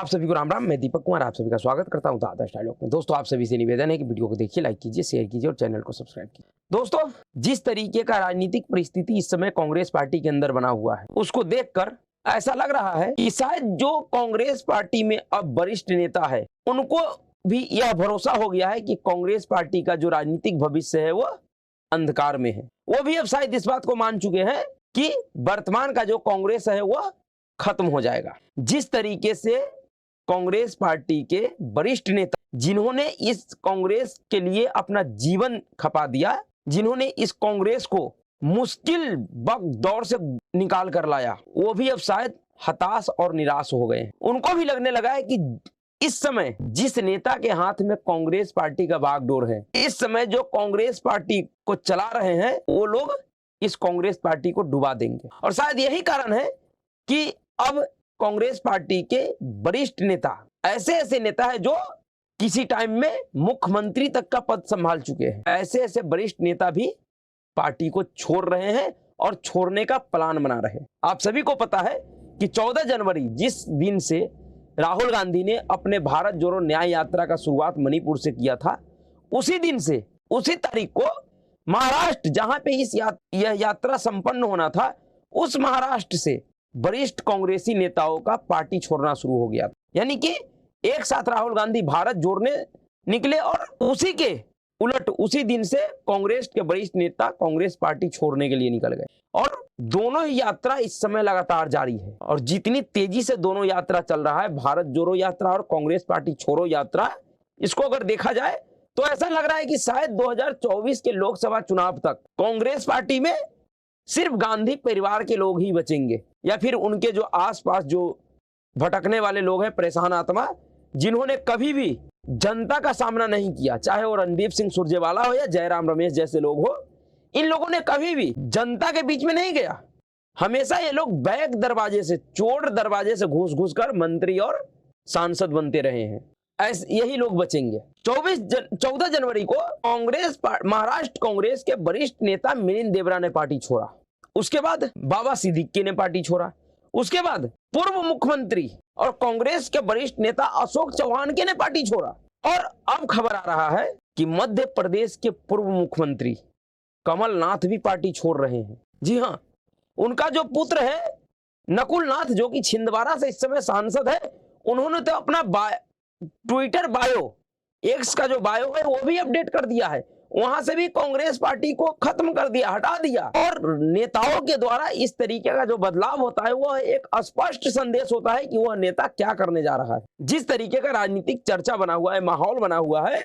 आप सभी को राम राम। मैं दीपक कुमार आप सभी का स्वागत करता हूं आदर्श डायलॉग में। दोस्तों, आप सभी से निवेदन है कि वीडियो को देखिए, लाइक कीजिए, शेयर कीजिए और चैनल को सब्सक्राइब कीजिए। दोस्तों, जिस तरीके का राजनीतिक परिस्थिति इस समय कांग्रेस पार्टी के अंदर बना हुआ है, उसको देखकर ऐसा लग रहा है कि शायद जो कांग्रेस पार्टी में अब वरिष्ठ नेता है, उनको भी यह भरोसा हो गया है कि कांग्रेस पार्टी का जो राजनीतिक भविष्य है वो अंधकार में है। वो भी अब शायद इस बात को मान चुके हैं कि वर्तमान का जो कांग्रेस है वह खत्म हो जाएगा। जिस तरीके से कांग्रेस पार्टी के वरिष्ठ नेता, जिन्होंने इस कांग्रेस के लिए अपना जीवन खपा दिया, जिन्होंने इस कांग्रेस को मुश्किल वक्त दौर से निकाल कर लाया, वो भी अब शायद हताश और निराश हो गए हैं। उनको भी लगने लगा है कि इस समय जिस नेता के हाथ में कांग्रेस पार्टी का बागडोर है, इस समय जो कांग्रेस पार्टी को चला रहे हैं, वो लोग इस कांग्रेस पार्टी को डुबा देंगे। और शायद यही कारण है कि अब कांग्रेस पार्टी के वरिष्ठ नेता, ऐसे नेता है जो किसी टाइम में मुख्यमंत्री तक का पद संभाल चुके हैं, ऐसे वरिष्ठ नेता भी पार्टी को छोड़ रहे हैं और छोड़ने का प्लान बना रहे हैं। आप सभी को पता है कि 14 जनवरी जिस दिन से राहुल गांधी ने अपने भारत जोड़ो न्याय यात्रा का शुरुआत मणिपुर से किया था, उसी दिन से, उसी तारीख को महाराष्ट्र, जहां पे यह यात्रा संपन्न होना था, उस महाराष्ट्र से वरिष्ठ कांग्रेसी नेताओं का पार्टी छोड़ना शुरू हो गया। यानी कि एक साथ राहुल गांधी भारत जोड़ने निकले और उसी के उलट उसी दिन से कांग्रेस के वरिष्ठ नेता कांग्रेस पार्टी छोड़ने के लिए निकल गए। और दोनों ही यात्रा इस समय लगातार जारी है। और जितनी तेजी से दोनों यात्रा चल रहा है, भारत जोड़ो यात्रा और कांग्रेस पार्टी छोड़ो यात्रा, इसको अगर देखा जाए तो ऐसा लग रहा है कि शायद 2024 के लोकसभा चुनाव तक कांग्रेस पार्टी में सिर्फ गांधी परिवार के लोग ही बचेंगे, या फिर उनके जो आसपास जो भटकने वाले लोग हैं, परेशान आत्मा, जिन्होंने कभी भी जनता का सामना नहीं किया, चाहे वो रणदीप सिंह सुरजेवाला हो या जयराम रमेश जैसे लोग हो, इन लोगों ने कभी भी जनता के बीच में नहीं गया। हमेशा ये लोग बैक दरवाजे से, चोर दरवाजे से घुस कर मंत्री और सांसद बनते रहे हैं। ऐसे यही लोग बचेंगे। 14 जनवरी को महाराष्ट्र कांग्रेस के वरिष्ठ नेता मिलिंद देवरा ने पार्टी छोड़ा। उसके बाद बाबा सिद्दीकी ने पार्टी छोड़ा। उसके बाद पूर्व मुख्यमंत्री और कांग्रेस के वरिष्ठ नेता अशोक चौहान के ने पार्टी छोड़ा। और अब खबर आ रहा है कि मध्य प्रदेश के पूर्व मुख्यमंत्री कमलनाथ भी पार्टी छोड़ रहे हैं। जी हाँ, उनका जो पुत्र है नकुल नाथ, जो कि छिंदवाड़ा से इस समय सांसद है, उन्होंने तो अपना ट्विटर बायो, एक्स का जो बायो है, वो भी अपडेट कर दिया है। वहां से भी कांग्रेस पार्टी को खत्म कर दिया, हटा दिया। और नेताओं के द्वारा इस तरीके का जो बदलाव होता है, वह एक स्पष्ट संदेश होता है कि वह नेता क्या करने जा रहा है। जिस तरीके का राजनीतिक चर्चा बना हुआ है, माहौल बना हुआ है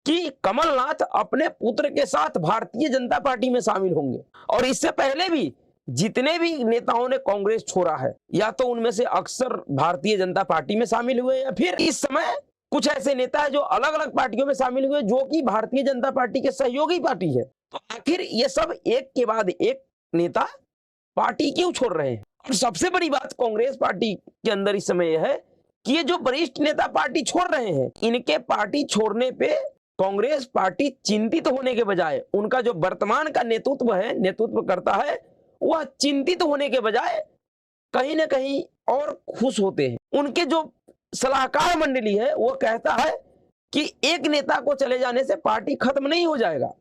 कि कमलनाथ अपने पुत्र के साथ भारतीय जनता पार्टी में शामिल होंगे। और इससे पहले भी जितने भी नेताओं ने कांग्रेस छोड़ा है, या तो उनमें से अक्सर भारतीय जनता पार्टी में शामिल हुए, या फिर इस समय कुछ ऐसे नेता है जो अलग अलग पार्टियों में शामिल हुए, जो कि भारतीय जनता पार्टी के सहयोगी पार्टी है। तो आखिर ये सब एक के बाद एक नेता पार्टी क्यों छोड़ रहे हैं? और सबसे बड़ी बात कांग्रेस पार्टी के अंदर इस समय यह है कि ये जो वरिष्ठ नेता पार्टी छोड़ रहे हैं, इनके पार्टी छोड़ने पे कांग्रेस पार्टी चिंतित होने के बजाय, उनका जो वर्तमान का नेतृत्व करता है, वह चिंतित होने के बजाय कहीं ना कहीं और खुश होते हैं। उनके जो सलाहकार मंडली है, वो कहता है कि एक नेता को चले जाने से पार्टी खत्म नहीं हो जाएगा।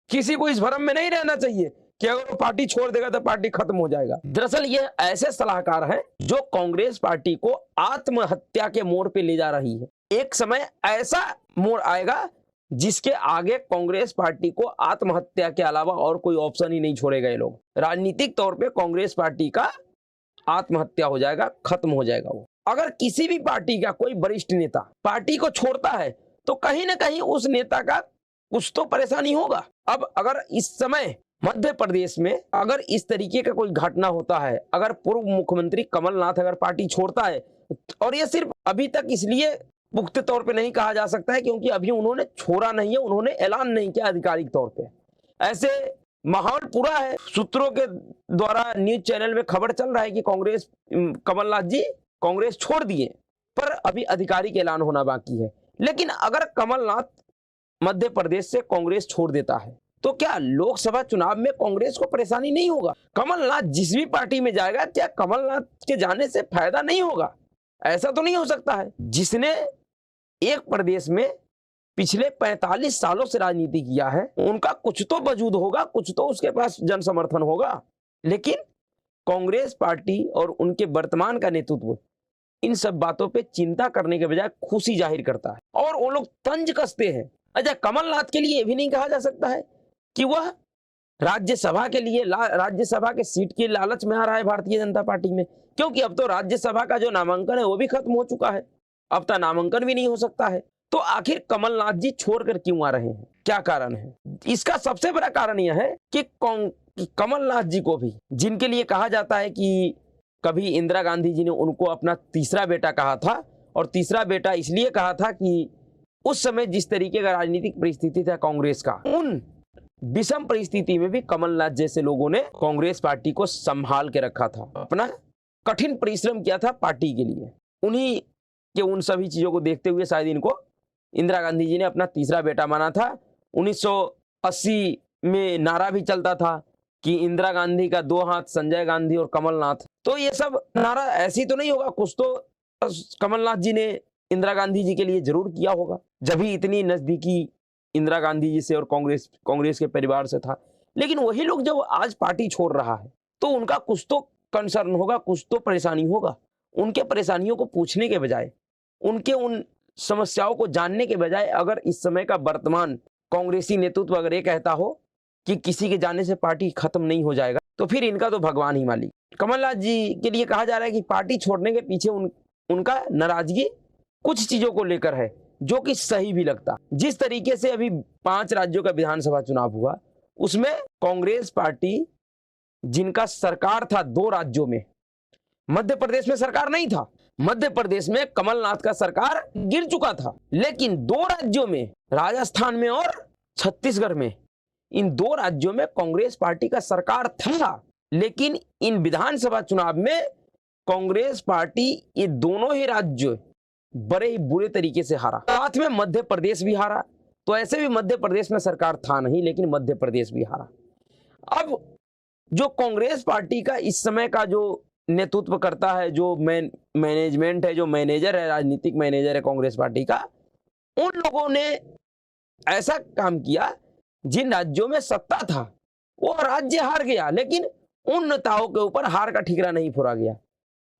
किसी को इस भ्रम में नहीं रहना चाहिए कि अगर वो पार्टी छोड़ देगा तो पार्टी खत्म हो जाएगा। दरअसल ये ऐसे सलाहकार हैं जो कांग्रेस पार्टी को आत्महत्या के मोड़ पे ले जा रही है। एक समय ऐसा मोड़ आएगा जिसके आगे कांग्रेस पार्टी को आत्महत्या के अलावा और कोई ऑप्शन ही नहीं छोड़ेगा। ये लोग राजनीतिक तौर पे कांग्रेस पार्टी का आत्महत्या हो जाएगा, खत्म हो जाएगा। वो अगर किसी भी पार्टी का कोई वरिष्ठ नेता पार्टी को छोड़ता है तो कहीं ना कहीं उस नेता का कुछ तो परेशानी होगा। अब अगर इस समय मध्य प्रदेश में अगर इस तरीके का कोई घटना होता है, अगर पूर्व मुख्यमंत्री कमलनाथ अगर पार्टी छोड़ता है, और ये सिर्फ अभी तक इसलिए पुख्ते तौर पे नहीं कहा जा सकता है क्योंकि अभी उन्होंने छोड़ा नहीं है, उन्होंने ऐलान नहीं किया आधिकारिक तौर पे। ऐसे माहौल पूरा है, सूत्रों के द्वारा न्यूज चैनल में खबर चल रहा है कि कमलनाथ जी कांग्रेस छोड़ दिए, पर अभी आधिकारिक ऐलान होना बाकी है। लेकिन अगर कमलनाथ मध्य प्रदेश से कांग्रेस छोड़ देता है तो क्या लोकसभा चुनाव में कांग्रेस को परेशानी नहीं होगा? कमलनाथ जिस भी पार्टी में जाएगा, क्या कमलनाथ के जाने से फायदा नहीं होगा? ऐसा तो नहीं हो सकता है। जिसने एक प्रदेश में पिछले 45 सालों से राजनीति किया है, उनका कुछ तो वजूद होगा, कुछ तो उसके पास जन समर्थन होगा। लेकिन कांग्रेस पार्टी और उनके वर्तमान का नेतृत्व इन सब बातों पे चिंता करने के बजाय खुशी जाहिर करता है और वो लोग तंज कसते हैं। अच्छा, कमलनाथ के लिए यह भी नहीं कहा जा सकता है कि वह राज्यसभा के लिए राज्यसभा के सीट के लालच में आ रहा है भारतीय जनता पार्टी में, क्योंकि अब तो राज्यसभा का जो नामांकन है वो भी खत्म हो चुका है, अब तो नामांकन भी नहीं हो सकता है। तो आखिर कमलनाथ जी छोड़कर क्यों आ रहे हैं, क्या कारण है? इसका सबसे बड़ा कारण यह है कि कमलनाथ जी को भी, जिनके लिए कहा जाता है कि कभी इंदिरा गांधी जी ने उनको अपना तीसरा बेटा कहा था, और तीसरा बेटा इसलिए कहा था कि उस समय जिस तरीके का राजनीतिक परिस्थिति था कांग्रेस का, उन विषम परिस्थिति में भी कमलनाथ जैसे लोगों ने कांग्रेस पार्टी को संभाल के रखा था, अपना कठिन परिश्रम किया था पार्टी के लिए। उन्हीं के उन सभी चीजों को देखते हुए शायद इनको इंदिरा गांधी जी ने अपना तीसरा बेटा माना था। 1980 में नारा भी चलता था कि इंदिरा गांधी का 2 हाथ, संजय गांधी और कमलनाथ। तो ये सब नारा ऐसी तो नहीं होगा, कुछ तो कमलनाथ जी ने इंदिरा गांधी जी के लिए जरूर किया होगा, जब ही इतनी नजदीकी इंदिरा गांधी जी से और कांग्रेस के परिवार से था। लेकिन वही लोग जब आज पार्टी छोड़ रहा है तो उनका कुछ तो कंसर्न होगा, कुछ तो परेशानी होगा। उनके परेशानियों को पूछने के बजाय, उनके उन समस्याओं को जानने के बजाय, अगर इस समय का वर्तमान कांग्रेसी नेतृत्व अगर ये कहता हो कि किसी के जाने से पार्टी खत्म नहीं हो जाएगा, तो फिर इनका तो भगवान ही मालिक। कमलनाथ जी के लिए कहा जा रहा है कि पार्टी छोड़ने के पीछे उनका नाराजगी कुछ चीजों को लेकर है, जो कि सही भी लगता। जिस तरीके से अभी 5 राज्यों का विधानसभा चुनाव हुआ, उसमें कांग्रेस पार्टी, जिनका सरकार था 2 राज्यों में, मध्य प्रदेश में सरकार नहीं था, मध्य प्रदेश में कमलनाथ का सरकार गिर चुका था, लेकिन 2 राज्यों में, राजस्थान में और छत्तीसगढ़ में, इन 2 राज्यों में कांग्रेस पार्टी का सरकार था। लेकिन इन विधानसभा चुनाव में कांग्रेस पार्टी ये दोनों ही राज्य बड़े ही बुरे तरीके से हारा, साथ में मध्य प्रदेश भी हारा। तो ऐसे भी मध्य प्रदेश में सरकार था नहीं, लेकिन मध्य प्रदेश भी हारा। अब जो कांग्रेस पार्टी का इस समय का जो नेतृत्व करता है, जो मैनेजमेंट है, जो मैनेजर है, राजनीतिक मैनेजर है कांग्रेस पार्टी का, उन लोगों ने ऐसा काम किया, जिन राज्यों में सत्ता था वो राज्य हार गया, लेकिन उन नेताओं के ऊपर हार का ठिकरा नहीं फोड़ा गया।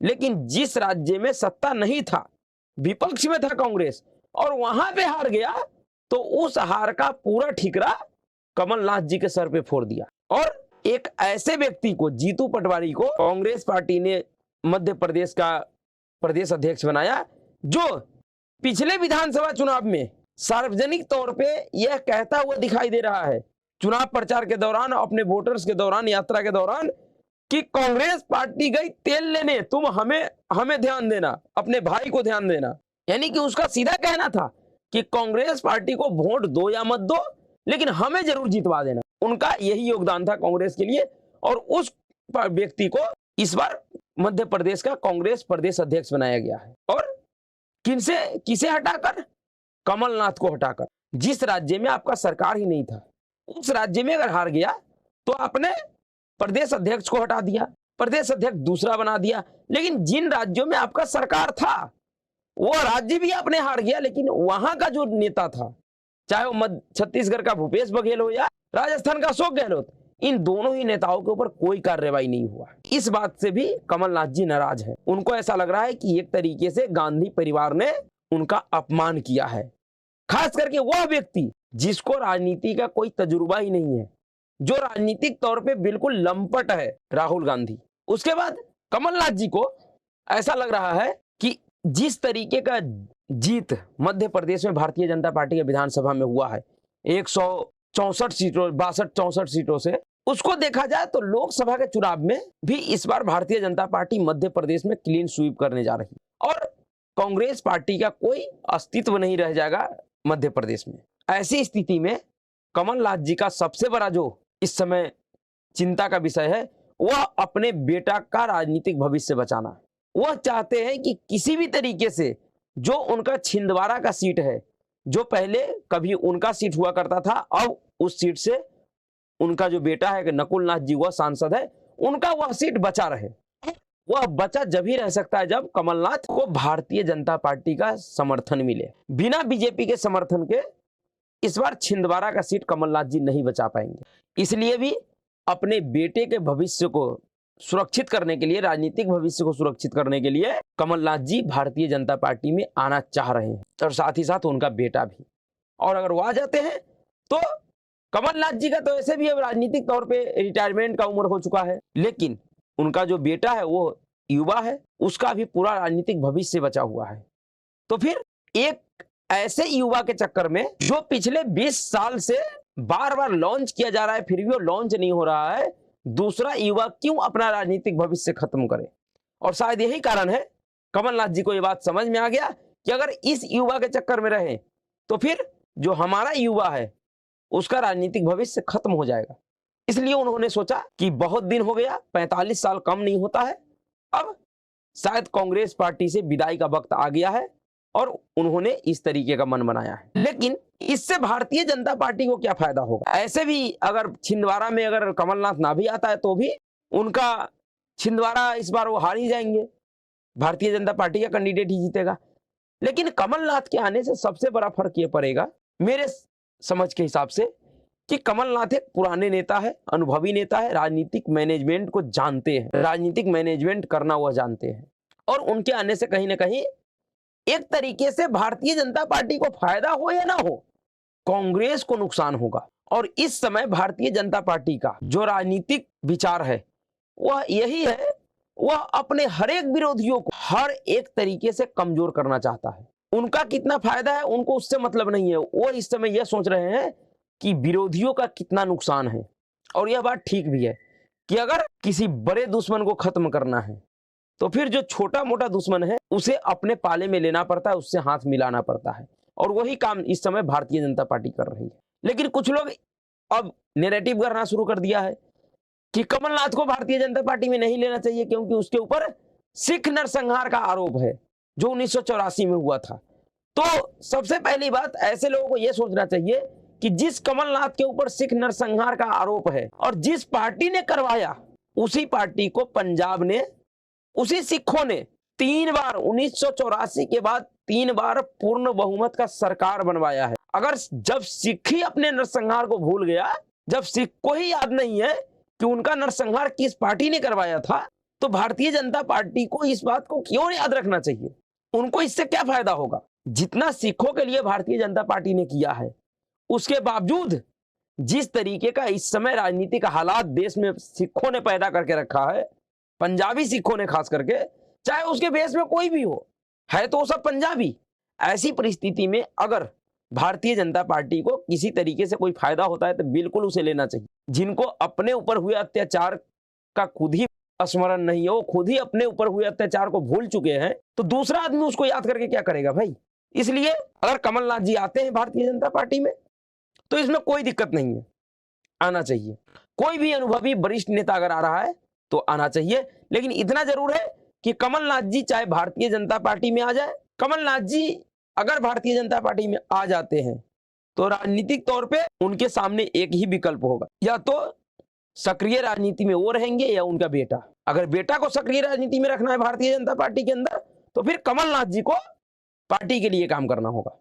लेकिन जिस राज्य में सत्ता नहीं था, विपक्ष में था कांग्रेस, और वहां पे हार गया, तो उस हार का पूरा ठिकरा कमलनाथ जी के सर पे फोड़ दिया। और एक ऐसे व्यक्ति को, जीतू पटवारी को, कांग्रेस पार्टी ने मध्य प्रदेश का प्रदेश अध्यक्ष बनाया, जो पिछले विधानसभा चुनाव में सार्वजनिक तौर पे यह कहता हुआ दिखाई दे रहा है, चुनाव प्रचार के दौरान, अपने वोटर्स के दौरान, यात्रा के दौरान, कि कांग्रेस पार्टी गई तेल लेने, तुम हमें ध्यान देना, अपने भाई को ध्यान देना। यानी कि उसका सीधा कहना था कि कांग्रेस पार्टी को वोट दो या मत दो, लेकिन हमें जरूर जितवा देना। उनका यही योगदान था कांग्रेस के लिए, और उस व्यक्ति को इस बार मध्य प्रदेश का कांग्रेस प्रदेश अध्यक्ष बनाया गया है। और किसे हटाकर? कमलनाथ को हटाकर। जिस राज्य में आपका सरकार ही नहीं था, उस राज्य में अगर हार गया तो आपने प्रदेश अध्यक्ष को हटा दिया, प्रदेश अध्यक्ष दूसरा बना दिया। लेकिन जिन राज्यों में आपका सरकार था, वो राज्य भी आपने हार गया, लेकिन वहां का जो नेता था, चाहे वो छत्तीसगढ़ का भूपेश बघेल हो या राजस्थान का अशोक गहलोत, इन दोनों ही नेताओं के ऊपर कोई कार्रवाई नहीं हुआ। इस बात से भी कमलनाथ जी नाराज हैं। उनको ऐसा लग रहा है कि एक तरीके से गांधी परिवार ने उनका अपमान किया है, खास करके वह व्यक्ति जिसको राजनीति का कोई तजुर्बा ही नहीं है, जो राजनीतिक तौर पे बिल्कुल लंपट है, राहुल गांधी। उसके बाद कमलनाथ जी को ऐसा लग रहा है कि जिस तरीके का जीत मध्य प्रदेश में भारतीय जनता पार्टी के विधानसभा में हुआ है, 164 सीटों, 62-64 सीटों से, उसको देखा जाए तो लोकसभा के चुनाव में भी इस बार भारतीय जनता पार्टी मध्य प्रदेश में क्लीन स्वीप करने जा रही, और कांग्रेस पार्टी का कोई अस्तित्व नहीं रह जाएगा मध्य प्रदेश में। ऐसी स्थिति में कमलनाथ जी का सबसे बड़ा जो इस समय चिंता का विषय है, वह अपने बेटा का राजनीतिक भविष्य बचाना है। वह चाहते हैं कि किसी भी तरीके से जो उनका छिंदवाड़ा का सीट है, जो पहले कभी उनका सीट हुआ करता था, अब उस सीट से उनका जो बेटा है नकुल नाथ जी, वह सांसद है, उनका वह सीट बचा रहे। वह बचा जब ही रह सकता है जब कमलनाथ को भारतीय जनता पार्टी का समर्थन मिले। बिना बीजेपी के समर्थन के इस बार छिंदवाड़ा का सीट कमलनाथ जी नहीं बचा पाएंगे। इसलिए भी अपने बेटे के भविष्य को सुरक्षित करने के लिए, राजनीतिक भविष्य को सुरक्षित करने के लिए कमलनाथ जी भारतीय जनता पार्टी में आना चाह रहे हैं, और साथ ही साथ उनका बेटा भी। और अगर वो आ जाते हैं तो कमलनाथ जी का तो ऐसे भी अब राजनीतिक तौर पे रिटायरमेंट का उम्र हो चुका है, लेकिन उनका जो बेटा है वो युवा है, उसका भी पूरा राजनीतिक भविष्य बचा हुआ है। तो फिर एक ऐसे युवा के चक्कर में जो पिछले 20 साल से बार बार लॉन्च किया जा रहा है फिर भी वो लॉन्च नहीं हो रहा है, दूसरा युवा क्यों अपना राजनीतिक भविष्य खत्म करे। और शायद यही कारण है, कमलनाथ जी को ये बात समझ में आ गया कि अगर इस युवा के चक्कर में रहे तो फिर जो हमारा युवा है उसका राजनीतिक भविष्य खत्म हो जाएगा। इसलिए उन्होंने सोचा कि बहुत दिन हो गया, 45 साल कम नहीं होता है, अब शायद कांग्रेस पार्टी से विदाई का वक्त आ गया है, और उन्होंने इस तरीके का मन बनाया है। लेकिन इससे भारतीय जनता पार्टी को क्या फायदा होगा? ऐसे भी अगर छिंदवाड़ा में अगर कमलनाथ ना भी आता है तो भी उनका छिंदवाड़ा इस बार वो हार ही जाएंगे, भारतीय जनता पार्टी का कैंडिडेट ही जीतेगा। लेकिन कमलनाथ के आने से सबसे बड़ा फर्क ये पड़ेगा मेरे समझ के हिसाब से कि कमलनाथ एक पुराने नेता है, अनुभवी नेता है, राजनीतिक मैनेजमेंट को जानते हैं, राजनीतिक मैनेजमेंट करना वह जानते हैं, और उनके आने से कहीं ना कहीं एक तरीके से भारतीय जनता पार्टी को फायदा हो या ना हो, कांग्रेस को नुकसान होगा। और इस समय भारतीय जनता पार्टी का जो राजनीतिक विचार है वह यही है, वह अपने हर एक विरोधियों को हर एक तरीके से कमजोर करना चाहता है। उनका कितना फायदा है उनको उससे मतलब नहीं है, वो इस समय यह सोच रहे हैं कि विरोधियों का कितना नुकसान है। और यह बात ठीक भी है कि अगर किसी बड़े दुश्मन को खत्म करना है तो फिर जो छोटा मोटा दुश्मन है उसे अपने पाले में लेना पड़ता है, उससे हाथ मिलाना पड़ता है, और वही काम इस समय भारतीय जनता पार्टी कर रही है। लेकिन कुछ लोग अब नैरेटिव करना शुरू कर दिया है कि कमलनाथ को भारतीय जनता पार्टी में नहीं लेना चाहिए क्योंकि उसके ऊपर सिख नरसंहार का आरोप है जो 1984 में हुआ था। तो सबसे पहली बात, ऐसे लोगों को यह सोचना चाहिए कि जिस कमलनाथ के ऊपर सिख नरसंहार का आरोप है और जिस पार्टी ने करवाया, उसी पार्टी को पंजाब ने, उसी सिखों ने 3 बार 1984 के बाद 3 बार पूर्ण बहुमत का सरकार बनवाया है। अगर जब सिख ही अपने नरसंहार को भूल गया, जब सिख को ही याद नहीं है कि उनका नरसंहार किस पार्टी ने करवाया था, तो भारतीय जनता पार्टी को इस बात को क्यों याद रखना चाहिए? उनको इससे क्या फायदा होगा? जितना सिखों के लिए भारतीय जनता पार्टी ने किया है, उसके बावजूद जिस तरीके का इस समय राजनीतिक हालात देश में सिखों ने पैदा करके रखा है, पंजाबी सिखों ने खास करके, चाहे उसके बेस में कोई भी हो, है तो वो सब पंजाबी। ऐसी परिस्थिति में अगर भारतीय जनता पार्टी को किसी तरीके से कोई फायदा होता है तो बिल्कुल उसे लेना चाहिए। जिनको अपने ऊपर हुए अत्याचार का खुद ही स्मरण नहीं है, वो खुद ही अपने ऊपर हुए अत्याचार को भूल चुके हैं, तो दूसरा आदमी उसको याद करके क्या करेगा भाई? इसलिए अगर कमलनाथ जी आते हैं भारतीय जनता पार्टी में तो इसमें कोई दिक्कत नहीं है, आना चाहिए। कोई भी अनुभवी वरिष्ठ नेता अगर आ रहा है तो आना चाहिए, लेकिन इतना जरूर है कि कमलनाथ जी चाहे भारतीय जनता पार्टी में आ जाए, कमलनाथ जी अगर भारतीय जनता पार्टी में आ जाते हैं तो राजनीतिक तौर पे उनके सामने एक ही विकल्प होगा, या तो सक्रिय राजनीति में वो रहेंगे या उनका बेटा। अगर बेटा को सक्रिय राजनीति में रखना है भारतीय जनता पार्टी के अंदर तो फिर कमलनाथ जी को पार्टी के लिए काम करना होगा।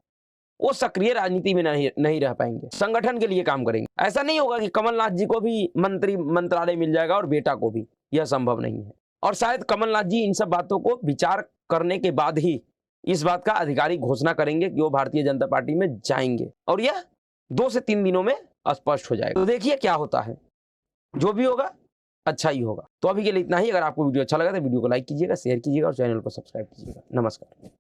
वो सक्रिय राजनीति में नहीं रह पाएंगे, संगठन के लिए काम करेंगे। ऐसा नहीं होगा कि कमलनाथ जी को भी मंत्रालय मिल जाएगा और बेटा को भी, यह संभव नहीं है। और शायद कमलनाथ जी इन सब बातों को विचार करने के बाद ही इस बात का आधिकारिक घोषणा करेंगे कि वो भारतीय जनता पार्टी में जाएंगे, और यह 2 से 3 दिनों में स्पष्ट हो जाएगा। तो देखिए क्या होता है, जो भी होगा अच्छा ही होगा। तो अभी के लिए इतना ही। अगर आपको वीडियो अच्छा लगा तो वीडियो को लाइक कीजिएगा, शेयर कीजिएगा और चैनल को सब्सक्राइब कीजिएगा। नमस्कार।